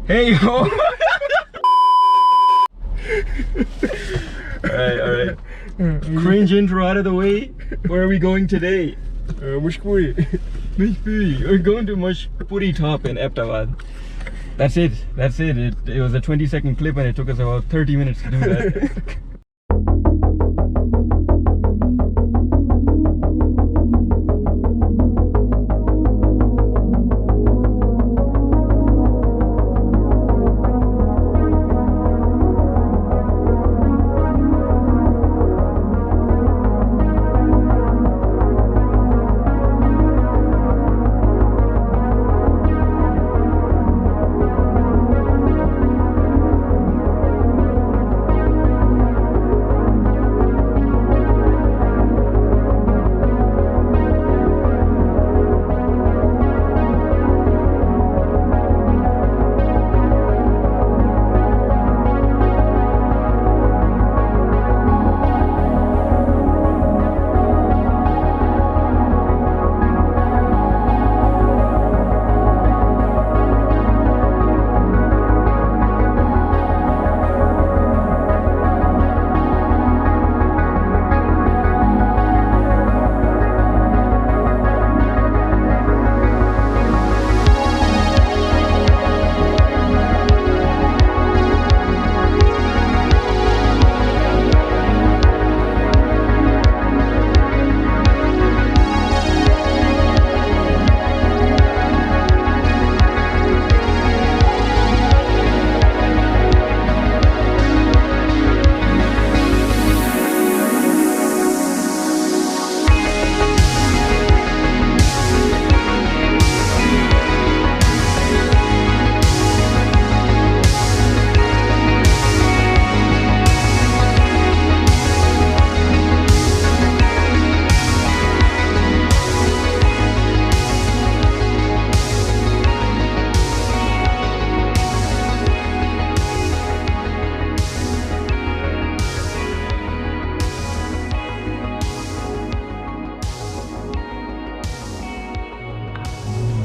Hey yo! Alright. Cringe intro out of the way. Where are we going today? Mushkpuri. Mushkpuri. We're going to Mushkpuri top in Ahmedabad. That's it. It was a 20-second clip and it took us about 30 minutes to do that.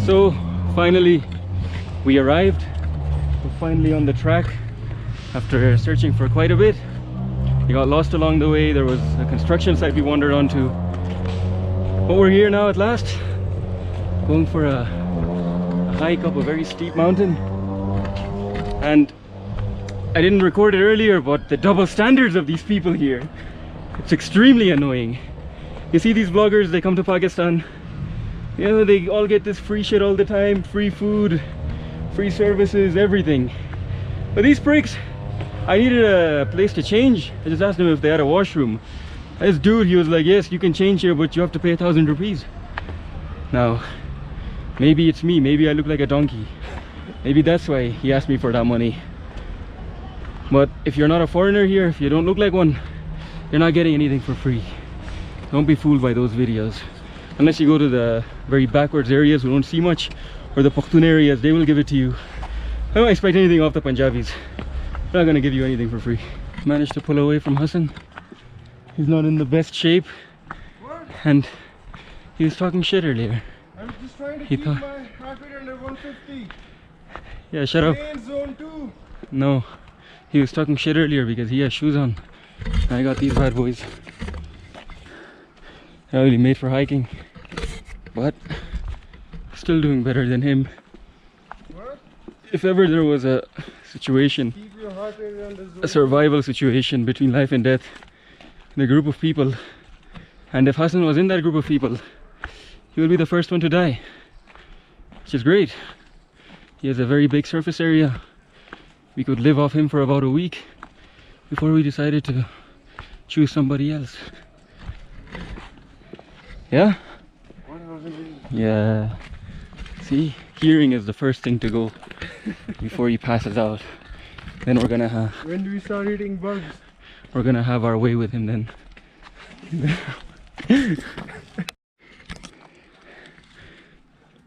So finally we arrived. We're finally on the track after searching for quite a bit. We got lost along the way. There was a construction site we wandered onto, but we're here now at last, going for a hike up a very steep mountain. And I didn't record it earlier, but the double standards of these people here, it's extremely annoying. You see these vloggers, they come to Pakistan, you know, they all get this free shit all the time, free food, free services, everything. But these pricks, I needed a place to change. I just asked them if they had a washroom. This dude, he was like, yes, you can change here, but you have to pay 1,000 rupees. Now, maybe it's me, maybe I look like a donkey. Maybe that's why he asked me for that money. But if you're not a foreigner here, if you don't look like one, you're not getting anything for free. Don't be fooled by those videos. Unless you go to the very backwards areas who don't see much, or the Pakhtun areas, they will give it to you. I don't expect anything off the Punjabis. They're not gonna give you anything for free. Managed to pull away from Hassan. He's not in the best shape. What? And he was talking shit earlier. I'm just trying to keep my heart rate under 150. Yeah, shut up. In zone 2. No, he was talking shit earlier because he has shoes on. I got these bad boys. Not really made for hiking, but still doing better than him. What? If ever there was a situation, Keep your heart rate under zone a survival situation between life and death in a group of people, and if Hassan was in that group of people, he would be the first one to die, which is great. He has a very big surface area. We could live off him for about a week before we decided to choose somebody else. Yeah? Yeah. See, hearing is the first thing to go before he passes out. Then we're gonna have... When do we start eating bugs? We're gonna have our way with him then.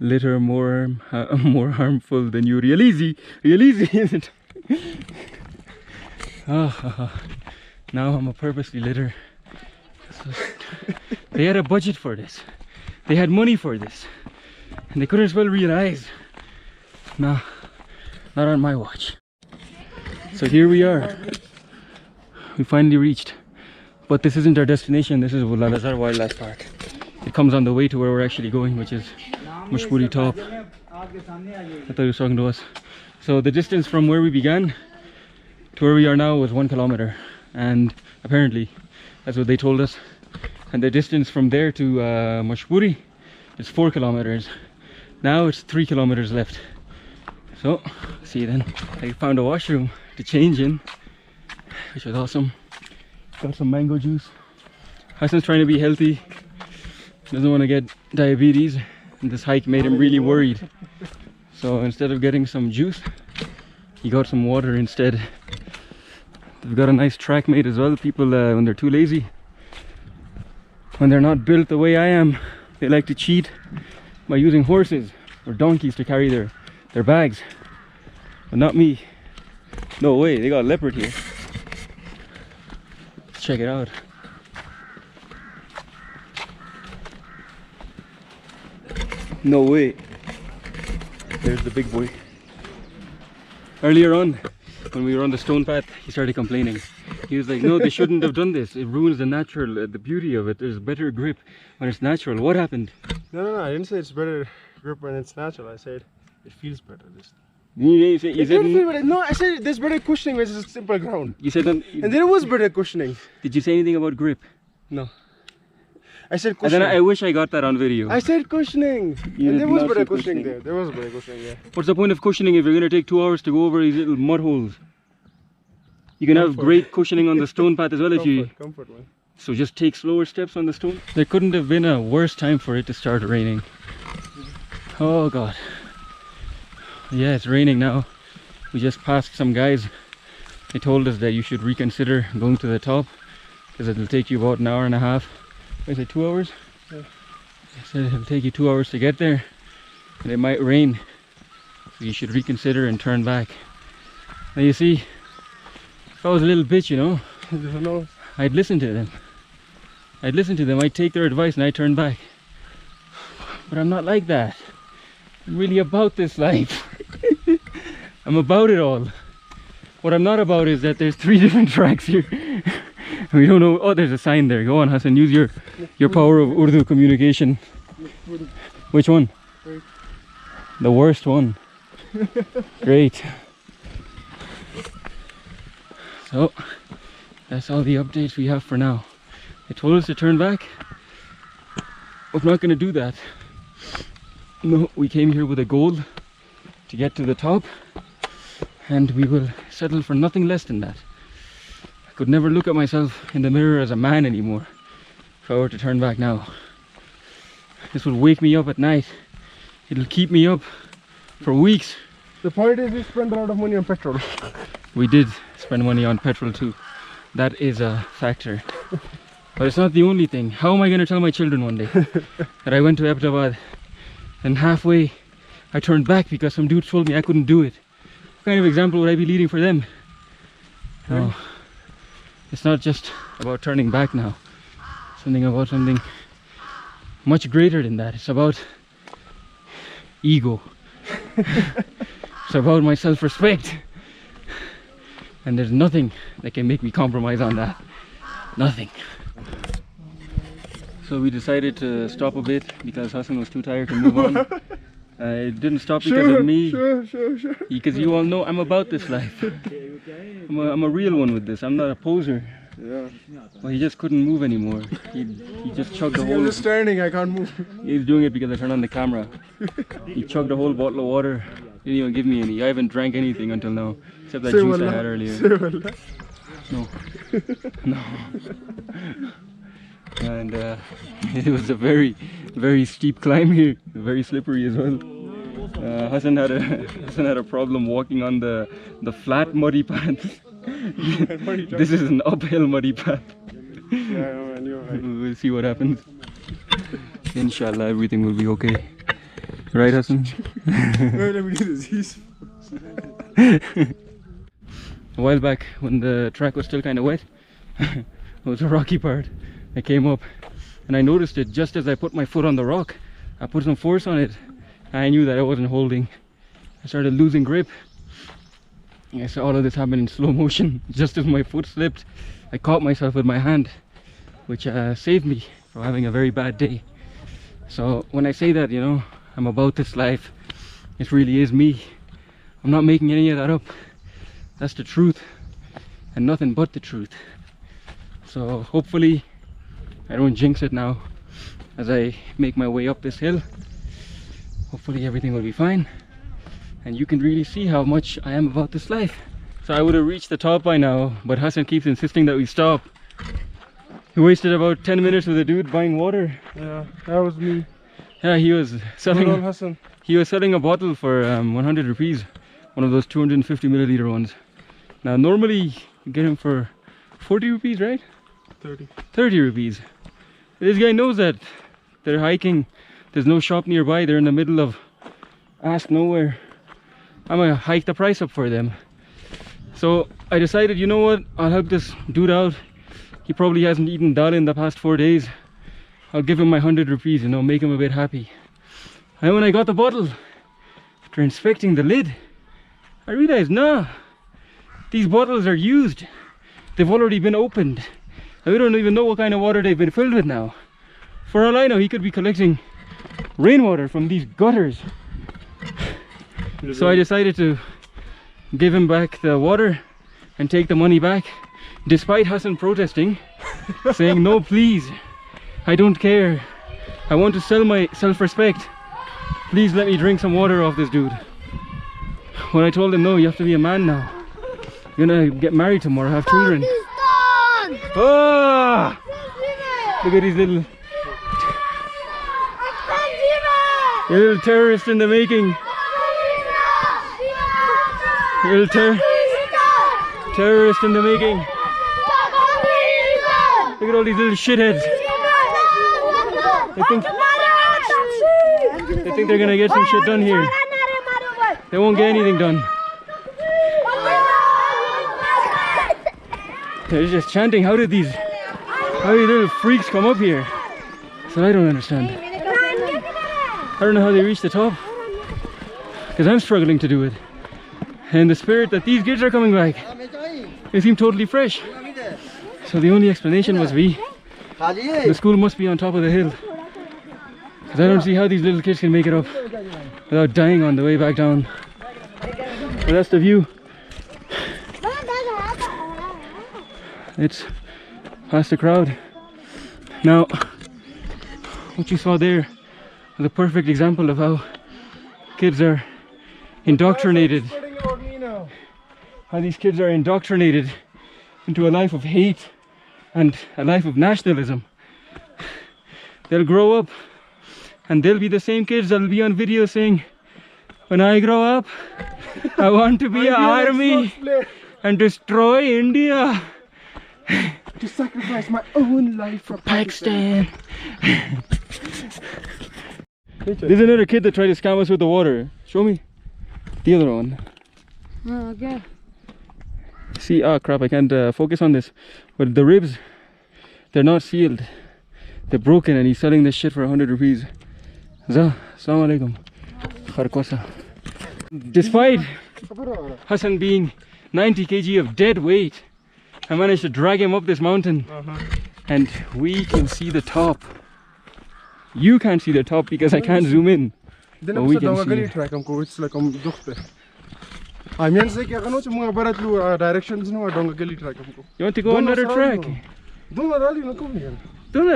Litter more harmful than you real easy, isn't it? Now I'm a purposely litter. They had a budget for this. They had money for this. and they couldn't as well realize. Nah, not on my watch. So here we are. We finally reached. But this isn't our destination. This is Wulalazar Wildlife Park. It comes on the way to where we're actually going, which is Mushkpuri top. I thought he was talking to us. So the distance from where we began to where we are now was 1 kilometer, and apparently that's what they told us. And the distance from there to Mushkpuri is 4 kilometers. Now it's 3 kilometers left. So see you then. I found a washroom to change in, which was awesome. Got some mango juice. Hassan's trying to be healthy, doesn't want to get diabetes, and this hike made him really worried. So instead of getting some juice, he got some water instead. They've got a nice track made as well. People, when they're too lazy, when they're not built the way I am, they like to cheat by using horses or donkeys to carry their bags. But not me. No way, they got a leopard here. Let's check it out. No way. There's the big boy. Earlier on, when we were on the stone path, he started complaining. He was like, no, they shouldn't have done this. It ruins the natural, the beauty of it. There's better grip when it's natural. What happened? No, I didn't say it's better grip when it's natural. I said it feels better. You said Better. No, I said there's better cushioning when it's simple ground. You said that, and there was better cushioning. Did you say anything about grip? No. I said And cushioning. then I wish I got that on video. I said cushioning. You And there did was not better say cushioning cushioning. there. There was better cushioning there. What's the point of cushioning if you're going to take 2 hours to go over these little mud holes? You can have Comfort. great cushioning on the stone path as well if you... Comfort, man. So just take slower steps on the stone. There couldn't have been a worse time for it to start raining. Oh god. Yeah, it's raining now. We just passed some guys. They told us that you should reconsider going to the top because it'll take you about an hour and a half. I said 2 hours? Yeah. They said it'll take you 2 hours to get there and it might rain. So you should reconsider and turn back. Now you see, if I was a little bitch, you know, I'd listen to them. I'd take their advice and I'd turn back. But I'm not like that. I'm really about this life. I'm about it all. What I'm not about is that there's 3 different tracks here. We don't know. Oh, there's a sign there. Go on, Hassan, use your power of Urdu communication. Which one? The worst one. Great. So that's all the updates we have for now. They told us to turn back. We're not going to do that. No, we came here with a goal to get to the top, and we will settle for nothing less than that. I could never look at myself in the mirror as a man anymore if I were to turn back now. This will wake me up at night. It'll keep me up for weeks. The point is we spend a lot of money on petrol. We did spend money on petrol too. That is a factor. But it's not the only thing. How am I going to tell my children one day that I went to Ahmedabad and halfway I turned back because some dude told me I couldn't do it? What kind of example would I be leading for them? No, it's not just about turning back now. About something much greater than that. It's about ego. It's about my self-respect. And there's nothing that can make me compromise on that. Nothing. So we decided to stop a bit because Hassan was too tired to move on. It didn't stop because of me. Sure. Because you all know I'm about this life. I'm a real one with this. I'm not a poser. Yeah. Well, he just couldn't move anymore. He just chugged the whole... I'm just standing, I can't move. He's doing it because I turned on the camera. He chugged a whole bottle of water. Didn't even give me any. I haven't drank anything until now, except that juice I had earlier. No. And it was a very, very steep climb here. Very slippery as well. Hassan had a problem walking on the flat muddy path. This is an uphill muddy path. Yeah, I knew, right? We'll see what happens. Inshallah, everything will be okay. Right, Hassan? Let me do this. A while back, when the track was still kind of wet, it was a rocky part. I came up and I noticed it just as I put my foot on the rock. I put some force on it I knew that I wasn't holding. I started losing grip. I saw all of this happen in slow motion. Just as my foot slipped, I caught myself with my hand, which saved me from having a very bad day. So when I say that, you know, I'm about this life, it really is me. I'm not making any of that up. That's the truth, and nothing but the truth. So hopefully I don't jinx it now as I make my way up this hill. Hopefully everything will be fine, and you can really see how much I am about this life. So I would have reached the top by now, but Hassan keeps insisting that we stop. He wasted about 10 minutes with a dude buying water. Yeah, that was me. Yeah, he was selling. Hassan. He was selling a bottle for 100 rupees, one of those 250 milliliter ones. Now normally you get him for 40 rupees, right? 30 rupees. This guy knows that they're hiking. There's no shop nearby. They're in the middle of ass nowhere. I'm gonna hike the price up for them. So I decided, you know what? I'll help this dude out. He probably hasn't eaten dal in the past 4 days. I'll give him my 100 rupees, you know, make him a bit happy. And when I got the bottle, after inspecting the lid, I realized, nah, these bottles are used. They've already been opened. And we don't even know what kind of water they've been filled with now. For all I know, he could be collecting rainwater from these gutters. So I decided to give him back the water and take the money back, despite Hassan protesting, saying, no, please, I don't care. I want to sell my self-respect. Please let me drink some water off this dude. When I told him, no, you have to be a man now. You're gonna get married tomorrow, have children. Oh! Look at these little terrorists in the making. Little terrorist in the making. Look at all these little shitheads. They think they're gonna get some shit done here. They won't get anything done. They're just chanting. How did these little freaks come up here? That's what I don't understand. I don't know how they reached the top, because I'm struggling to do it. And the spirit that these kids are coming back, they seem totally fresh. So the only explanation was the school must be on top of the hill, because I don't see how these little kids can make it up without dying on the way back down. But that's the view. It's past the crowd. Now, what you saw there was a perfect example of how kids are indoctrinated. How these kids are indoctrinated into a life of hate and a life of nationalism. They'll grow up and they'll be the same kids that'll be on video saying, when I grow up, I want to be an army and destroy India. To sacrifice my own life for Pakistan. There's another kid that tried to scam us with the water. Show me. The other one. Oh, okay. See, crap, I can't focus on this. But the ribs, they're not sealed. They're broken, and he's selling this shit for 100 rupees. Assalamu alaikum. Kharkosa. Despite Hassan being 90 kg of dead weight, I managed to drag him up this mountain, and we can see the top. You can't see the top because I can't zoom in. But we can see it. It's like I mean, say kaya kano mga barat lu directions no adong gali track हमको. You want to go on another track? Don't rally na kom yan. Don't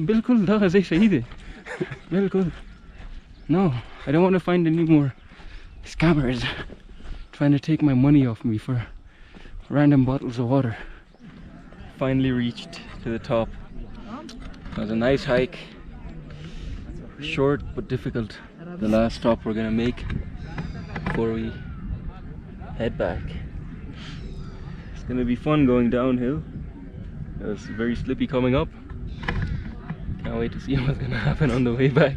bilkul da zai shahid hai. Bilkul. No, I don't want to find any more scammers trying to take my money off me for random bottles of water. Finally reached to the top. It was a nice hike. Short but difficult. The last stop we're gonna make before we head back. It's gonna be fun going downhill. It's very slippy coming up. Can't wait to see what's gonna happen on the way back.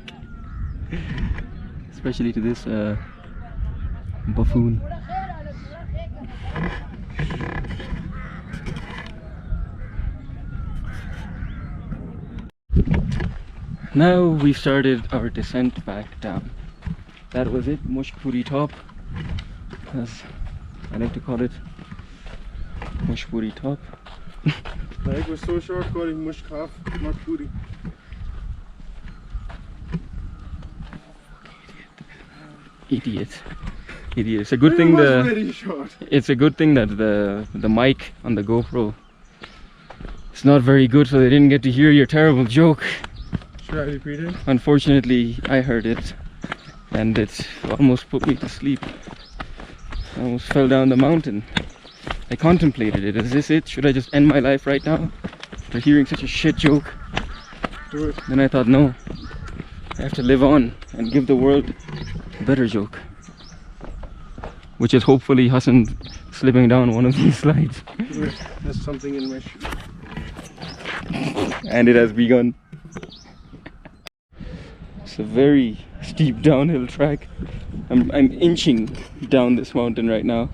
Especially to this buffoon. Now we started our descent back down. that was it. Mushkpuri top, as I like to call it. Mushkpuri top. Like was so short calling mushk half, not puri. Idiot. It's a good thing Very short. it's a good thing that the mic on the GoPro is not very good, so they didn't get to hear your terrible joke. Should I repeat it? Unfortunately, I heard it, and it almost put me to sleep. I almost fell down the mountain. I contemplated it. Is this it? Should I just end my life right now after hearing such a shit joke? Do it. Then I thought, no, I have to live on and give the world a better joke, which is hopefully Hassan slipping down one of these slides. Do it. There's something in my shoe. And it has begun. It's a very steep downhill track. I'm inching down this mountain right now.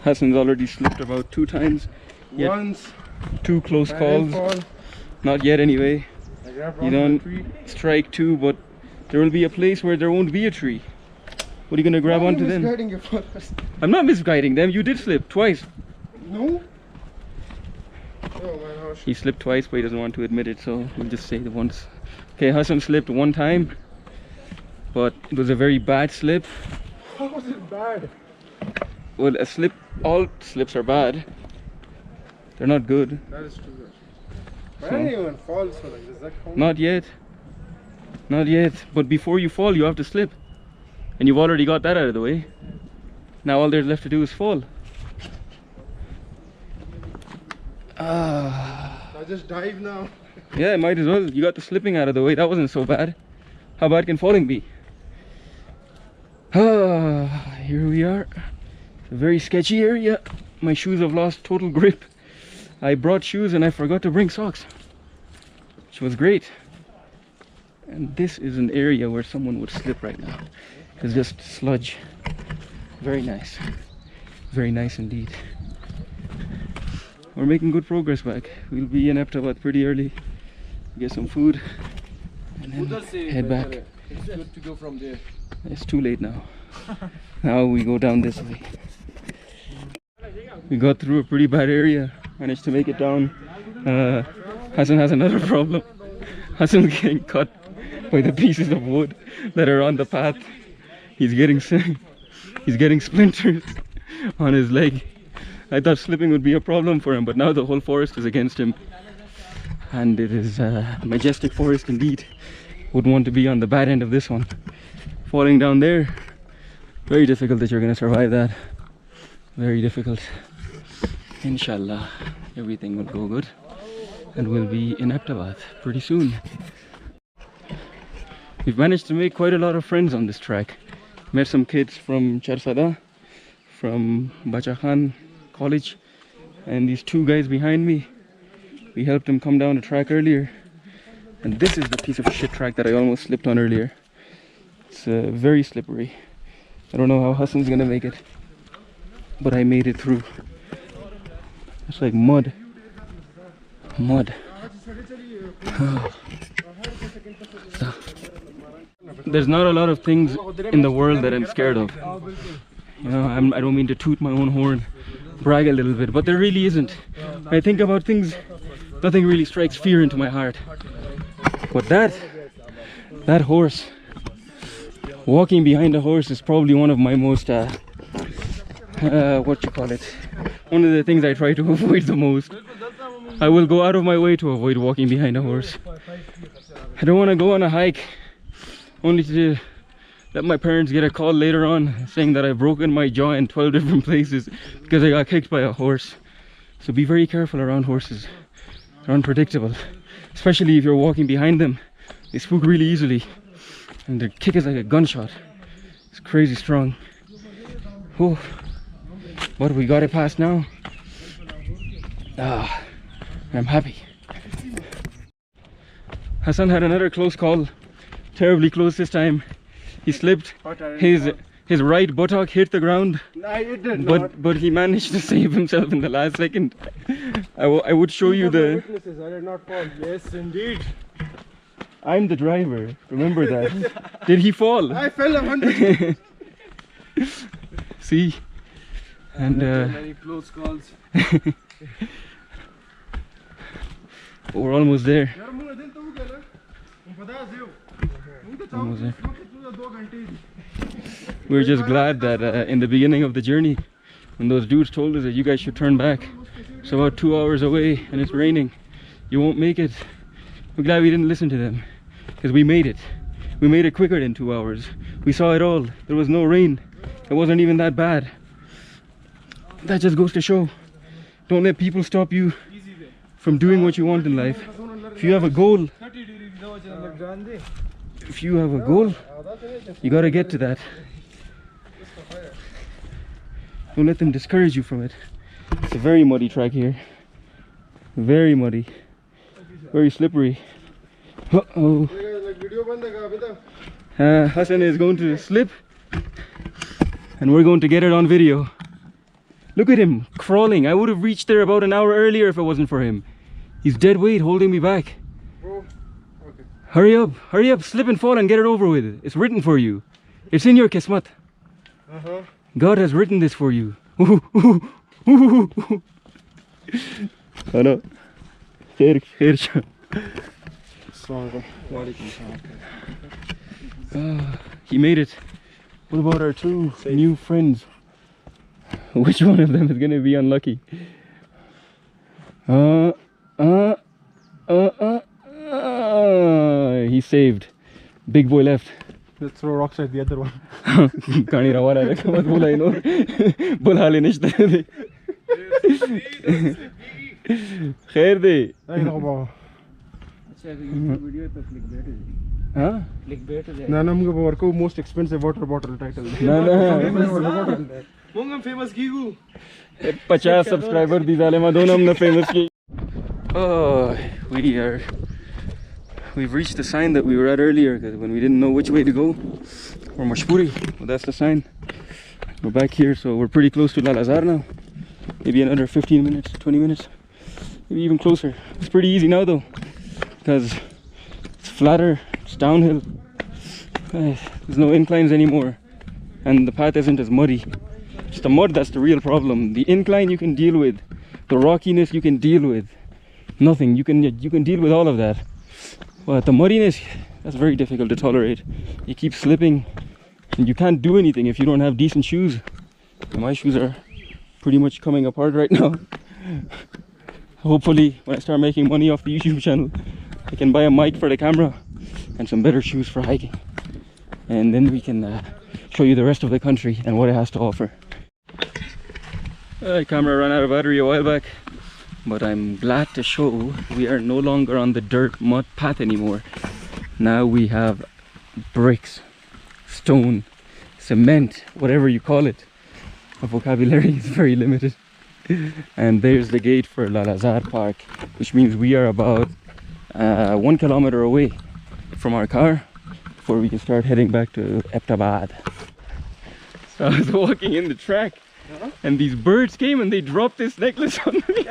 Hassan's already slipped about 2 times. Yet Once. 2 close I calls. fall. Not yet anyway. I grabbed You onto the don't tree. strike 2, but there will be a place where there won't be a tree. What are you gonna grab Why are you onto then? misguiding your followers? I'm not misguiding them. You did slip twice. No. Oh my gosh. He slipped twice, but he doesn't want to admit it, so we'll just say the once. Okay, Hassan slipped 1 time, but it was a very bad slip. How was it bad? Well, a slip, all slips are bad. They're not good. That is true. But So- I didn't even fall, so like, does that count? Not yet. Not yet. But before you fall, you have to slip. And you've already got that out of the way. Now all there's left to do is fall. I just dive now. Yeah, might as well. You got the slipping out of the way. That wasn't so bad. How bad can falling be? Here we are. It's a very sketchy area. My shoes have lost total grip. I brought shoes and I forgot to bring socks, which was great. And this is an area where someone would slip right now. It's just sludge. Very nice. Very nice indeed. We're making good progress back. We'll be in Aptabat pretty early. Get some food and then head back. It's good to go from there. It's too late now. Now we go down this way. We got through a pretty bad area. Managed to make it down. Hassan has another problem. Hassan's getting cut by the pieces of wood that are on the path. He's getting splinters on his leg. I thought slipping would be a problem for him, but now the whole forest is against him. And it is a majestic forest indeed. Wouldn't want to be on the bad end of this one. Falling down there, very difficult that you're going to survive that. Very difficult. Inshallah, everything will go good. And we'll be in Aptabat pretty soon. We've managed to make quite a lot of friends on this track. Met some kids from Charsada, from Bachakhan College, and these 2 guys behind me. We helped them come down the track earlier. And this is the piece of shit track that I almost slipped on earlier. It's very slippery. I don't know how Hassan's gonna make it, but I made it through. It's like mud. Mud. So, there's not a lot of things in the world that I'm scared of. You know, I don't mean to toot my own horn, brag a little bit, but there really isn't. When I think about things, nothing really strikes fear into my heart. But that horse, walking behind a horse is probably one of my most, one of the things I try to avoid the most. I will go out of my way to avoid walking behind a horse. I don't want to go on a hike only to let my parents get a call later on saying that I've broken my jaw in 12 different places because I got kicked by a horse. So be very careful around horses. They're unpredictable, especially if you're walking behind them. They spook really easily and their kick is like a gunshot. It's crazy strong. Oh, but we got it past now. I'm happy. Hassan had another close call, terribly close this time. He slipped. His right buttock hit the ground. It did not. But he managed to save himself in the last second. I would show you the. Witnesses, I did not fall. Yes, indeed. I'm the driver. Remember that. Did he fall? I fell 100. See? And Many close calls. we're almost there. यार मुझे दिन तो वो कहना पता है ज़ियो मुझे तो Almost there. चाहो 2 घंटे We were just glad that in the beginning of the journey, when those dudes told us that you guys should turn back, it's about 2 hours away and it's raining, you won't make it. We're glad we didn't listen to them, because we made it. We made it quicker than 2 hours. We saw it all. There was no rain. It wasn't even that bad. That just goes to show, don't let people stop you from doing what you want in life. If you have a goal, you gotta get to that. Don't let them discourage you from it. It's a very muddy track here. Very muddy. Very slippery. Uh-oh. Hassan is going to slip. And we're going to get it on video. Look at him crawling. I would have reached there about an hour earlier if it wasn't for him. He's dead weight holding me back. Bro, okay. Hurry up, slip and fall and get it over with. It's written for you. It's in your kismat. God has written this for you. Oh no. Khair. He made it. What about our 2 new friends? Which one of them is gonna be unlucky? He's saved. Big boy left. Let's throw rocks at the other one. Kani rawala rekha mat bola ino. Bola le nishta de. Khair de. Ay no baba. Video to clickbait hai. Huh? Clickbait hai. Na namge worko most expensive water bottle title. Na. Mongam famous gigu. 50 subscriber di zalema donam na famous ki. Oh, we've reached the sign that we were at earlier, because when we didn't know which way to go. We're Mushkpuri. Well, that's the sign. We're back here, so we're pretty close to Lal Azhar now. Maybe another 15 minutes, 20 minutes, maybe even closer. It's pretty easy now though, because it's flatter, it's downhill. There's no inclines anymore, and the path isn't as muddy. It's the mud that's the real problem. The incline you can deal with, the rockiness you can deal with. Nothing, you can deal with all of that. But the muddiness, that's very difficult to tolerate. You keep slipping, and you can't do anything if you don't have decent shoes. My shoes are pretty much coming apart right now. Hopefully, when I start making money off the YouTube channel, I can buy a mic for the camera and some better shoes for hiking. And then we can show you the rest of the country and what it has to offer. The camera ran out of battery a while back, but I'm glad to show we are no longer on the dirt mud path anymore. Now we have bricks, stone, cement, whatever you call it. Our vocabulary is very limited. And there's the gate for Lal Azhar Park, which means we are about 1 kilometer away from our car before we can start heading back to Abbottabad. So I was walking in the track, and these birds came and they dropped this necklace on me.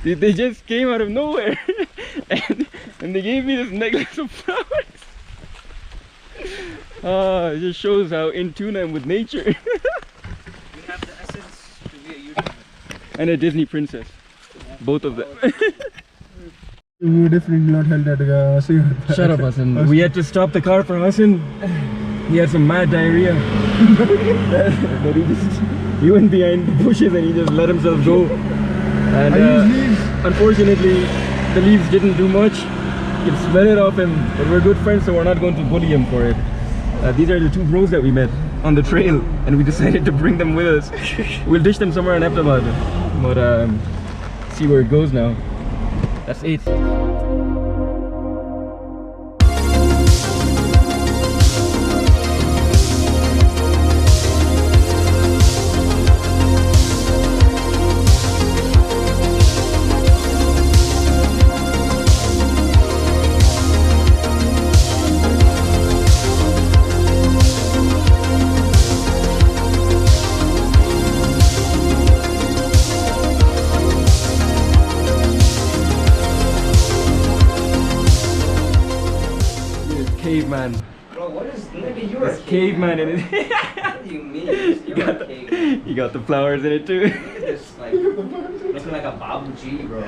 They just came out of nowhere and they gave me this necklace of flowers. It just shows how in tune I am with nature. We have the essence to be a YouTuber. And a Disney princess. Both of them. You definitely not held that. Shut up, Hassan. We had to stop the car for Hassan. He had some mad diarrhea. But he went behind the bushes and he just let himself go. And unfortunately, the leaves didn't do much. You can smell it off him, but we're good friends, so we're not going to bully him for it. These are the 2 bros that we met on the trail, and we decided to bring them with us. We'll ditch them somewhere in Abbottabad, but see where it goes now. That's it. caveman. Bro, what is, nigga, you're There's a caveman in it. What do you mean? You're a caveman. You got the flowers in it too. Look at this, like, looking like a Babu G, bro.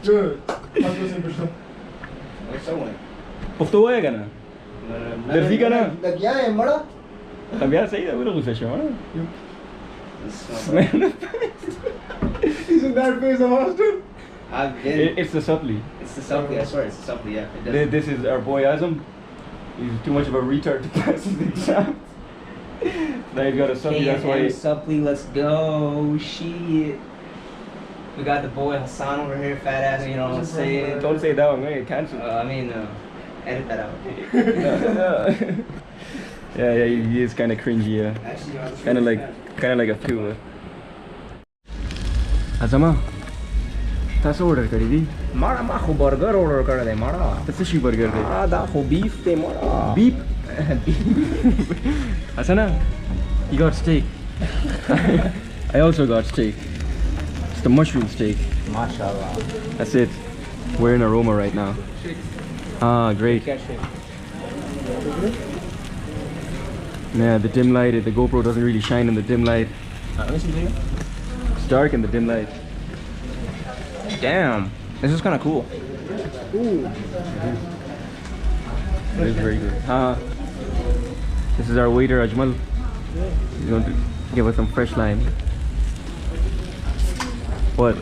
Good. 100%. What's that one? Pukhto hoega na. Darfi ka na. Lagyan eh, mara. Sabi ya sahi da, wala ko sa siya. He's in that phase of Austin. I've been. It's the supply. It's the supply, I swear, it's the supply, yeah. It doesn't- This is our boy Azam. He's too much of a retard to pass the exam. Now he's got a supply, that's why. Supply, let's go. Shit. We got the boy Hassan over here, fat ass, you know what I'm saying? Don't say that one, man. Cancel. Edit that out. Yeah, he is kind of cringy. Yeah, Actually, kind of like a few. Azama, that's order kari di. Mara macho burger order kar de mara. That's a she burger de. Ah, da ho beef de mara. Beep. Asana, he got steak. I also got steak. It's the mushroom steak. Mashallah. That's it. We're in aroma right now. Ah, great. Yeah, the dim light, the GoPro doesn't really shine in the dim light. It's dark in the dim light. Damn, this is kind of cool. Ooh. It is very good. This is our waiter Ajmal. He's going to give us some fresh lime. What?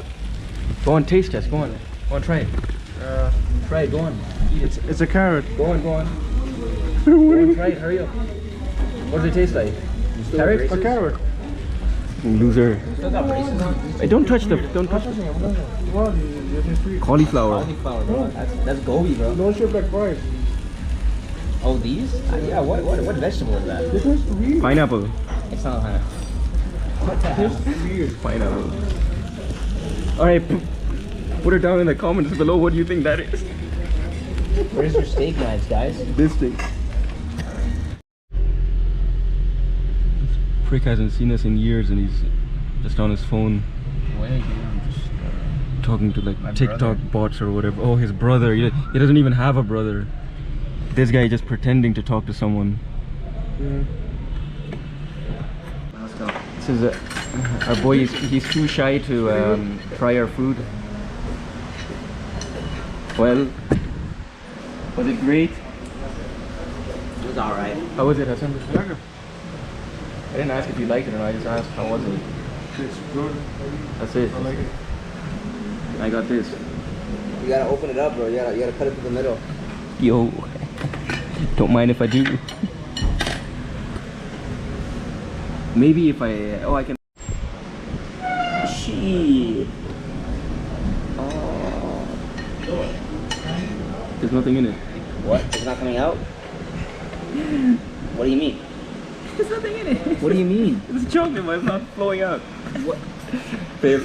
Go on, taste test. Go on. Go on, try it. Try it. Go on. Eat it. It's a carrot. Go on. Go on. Go on, try it. Hurry up. What does it taste like? Carrot? A carrot. Loser. Still got braces on? Hey, don't touch the. Don't touch the. Wow, you're sweet. Cauliflower. Cauliflower, bro. That's goby, bro. Don't shape like fries. Oh, these? Yeah, what vegetable is that? This is weird. Pineapple. It's not kind of. What the hell? Weird. Pineapple. Alright, put it down in the comments below. What do you think that is? Where's your steak knives, guys? This thing. This prick hasn't seen us in years and he's just on his phone Wait, I'm just. talking to like My TikTok brother. bots or whatever. Oh, his brother. He doesn't even have a brother. This guy just pretending to talk to someone. Yeah. Let's go. This is our boy. He's too shy to try our food. Well, was it great? It was alright. How was it, Hassan? I didn't ask if you liked it or not. I just asked how was it. It's good. That's it. I like it. I got this. You gotta open it up, bro. You gotta cut it through the middle. Yo, don't mind if I do. Maybe if I can. Shit. Oh. There's nothing in it. What? It's not coming out? What do you mean? There's nothing in it. What do you mean? It's chocolate, but it's not flowing out. What? Babe,